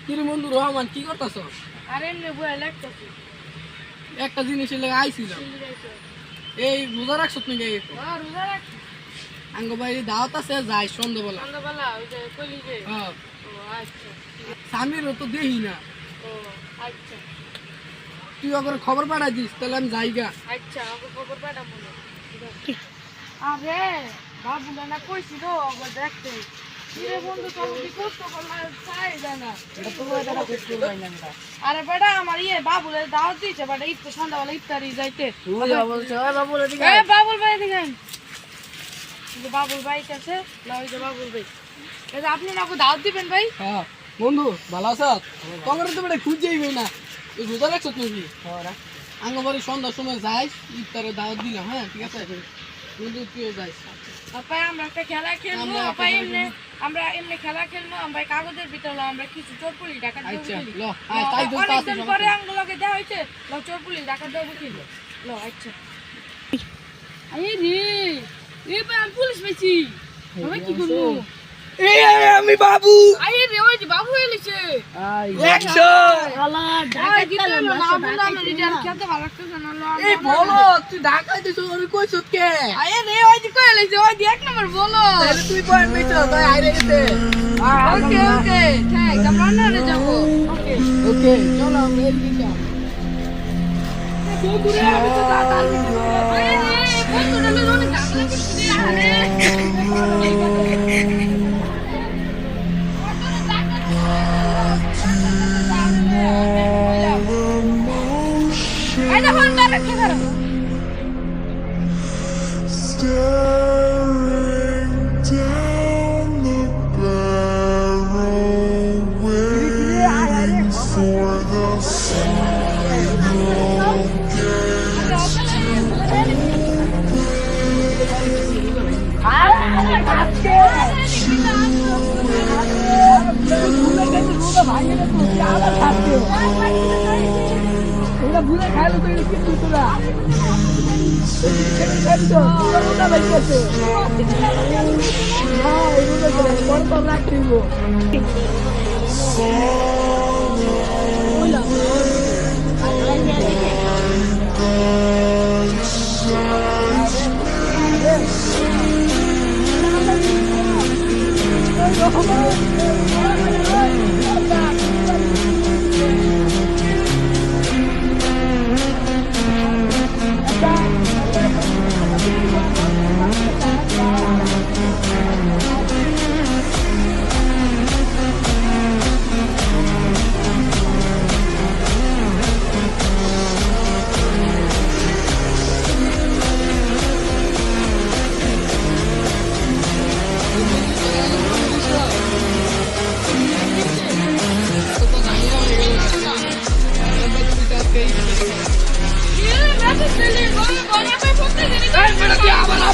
কিরে বন্ধু রহমান কি করতেছ? আরে এমনি বই লাগতেছে। একটা জিনিসের লেগে আইছিলাম। এই রোজা রাখছ নাকি? রোজা রাখছি। আঙ্গ ভাই দাওয়াত আছে যাই সন্ধ্যাবেলা। সন্ধ্যাবেলা ওই যে কলি যে। হ্যাঁ ও আচ্ছা। স্বামীরও তো দেখি না। ও আচ্ছা। তুই ওকে খবর পাঠাই দিস তাহলে আমি যাইগা। আচ্ছা ওকে খবর পাঠাবো না। আরে বাবুলা না কইছি তো ওকে দেখতে। কিরে বন্ধু তোর কি কষ্ট করলা চাই জানা। এটা তো ওই দাদা কষ্ট করবাই না এটা। আরে বেটা আমার বাবুলে দাওয়াত দিয়েছে বেটা ইফতার সন্ধ্যাবেলা ইফতারি যাইতে। তুই বলছ ওই বাবুর এদিকে এ বাবুল ভাই এদিকে আয়। যে বাবুল ভাই কাছে লাও যে বাবুল ভাই। এই যে আপনি নাকি দাওয়াত দিবেন ভাই? হ্যাঁ বন্ধু ভালো আছ? তোমরা তো বেটা খুঁজেই না। তুই রোজা রাখছ নাকি? হ্যাঁ আঙ্গ বাড়ি সন্ধ্যার সময় যাইস ইফতারে দাওয়াত দিলাম। হ্যাঁ ঠিক আছে বন্ধু তুইও যাইস। আপা আমরা একটা খেলা খেলবো আপা আমরা এমনি খেলা খেলবো আমরা কাগজের ভিতরে আমরা কিছু চোরপুলি ডাকাত দেবো আচ্ছা খেলি। ল আয় তাই তো অনেকদিন পরে আঙ্গুলকে দেওয়া হয়েছে ল চোরপুলি ডাকাত দেবো খেলি ল আচ্ছা আরে রে এ ভাই আমি পুলিশ পেয়েছি আমি কি করবো এই আমি বাবু আরে রে ওই যে বাবু এলিছে অ্যাকশন আলা ডাকাত দিতে না বন্ধু আমি রিটার খেতে ভালো লাগতেছে না ল এই বলো তুই ঢাকায় দিছ আমি কইছত কে? আরে রে ওই যে কই এলিছে ওই যে এক নম্বর বলো তাহলে তুই পয়েন্ট পেয়েছ তাই আইরে গেছে। ওকে ওকে ঠিক আমরা না যাবো ওকে ওকে চলো আমরা এদিকে যাই। বন্ধুরে আমি তো তাড়াতাড়ি আরে রে বন্ধুরা লোক অনেক ঝামেলা করছে আরে আরে ফোন করে কি করো Staring down the barrel, waiting for the final ওরা ভুলে খাইলো তো কি তুই তোরা খাইছো তোরা ওটা ভাই গেছে না এগুলো করে পরে তো রাখতেইব আবার